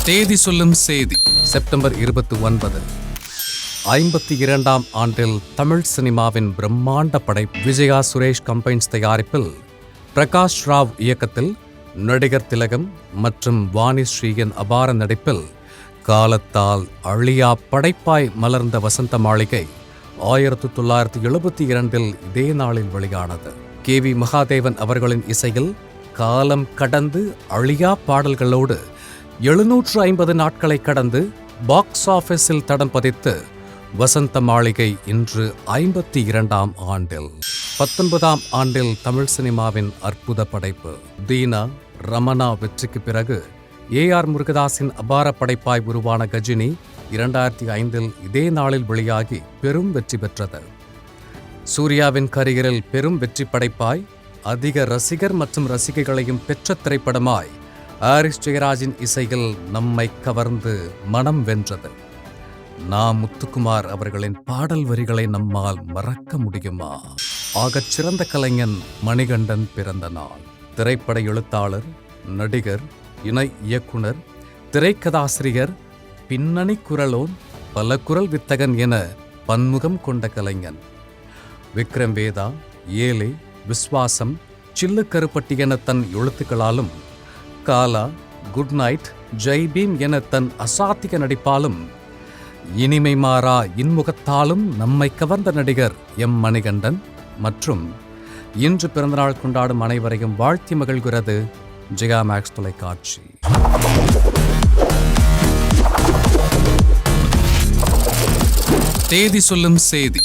தேதி சொல்லும் செய்தி செப்டம்பர் 29. 52ஆம் ஆண்டில் தமிழ் சினிமாவின் பிரம்மாண்ட படைப்பு விஜயா சுரேஷ் கம்பைன்ஸ் தயாரிப்பில் பிரகாஷ் ராவ் இயக்கத்தில் நடிகர் திலகம் மற்றும் வாணிஸ்ரீயின் அபார நடிப்பில் காலத்தால் அழியா படைப்பாய் மலர்ந்த வசந்த மாளிகை 1972 இதே நாளில் வெளியானது. KV மகாதேவன் அவர்களின் இசையில் காலம் கடந்து அழியா பாடல்களோடு 750 நாட்களை கடந்து பாக்ஸ் ஆபீஸில் தடம் பதித்து வசந்த மாளிகை இன்று 52ஆம் ஆண்டில் 19ஆம் ஆண்டில் தமிழ் சினிமாவின் அற்புத படைப்பு தீனா ரமணா வெற்றிக்கு பிறகு AR முருகதாஸின் அபார படைப்பாய் உருவான கஜினி 2005 இதே நாளில் வெளியாகி பெரும் வெற்றி பெற்றது. சூர்யாவின் கரியரில் பெரும் வெற்றி படைப்பாய் அதிக ரசிகர் மற்றும் ரசிகைகளையும் பெற்ற திரைப்படமாய் ஹாரிஸ் ஜெயராஜின் இசையில் நம்மை கவர்ந்து மனம் வென்றது. முத்துக்குமார் அவர்களின் பாடல் வரிகளை நம்மால் மறக்க முடியுமா? ஆகச் சிறந்த கலைஞன் மணிகண்டன் பிறந்த நாள். திரைப்பட எழுத்தாளர், நடிகர், இணை இயக்குனர், திரைக்கதாசிரியர், பின்னணி குரலோன், பல குரல் வித்தகன் என பன்முகம் கொண்ட கலைஞன். விக்ரம் வேதா, ஏலே, விஸ்வாசம், சில்லு கருப்பட்டி என தன் எழுத்துக்களாலும், காலா, குட் நைட், ஜெய் பீம் என தன் அசாத்திக நடிப்பாலும், இனிமை மாறா இன்முகத்தாலும் நம்மை கவர்ந்த நடிகர் மணிகண்டன் மற்றும் இன்று பிறந்தநாள் கொண்டாடும் அனைவரையும் வாழ்த்தி மகிழ்கிறது ஜெயா மேக்ஸ் தொலைக்காட்சி. தேதி சொல்லும் செய்தி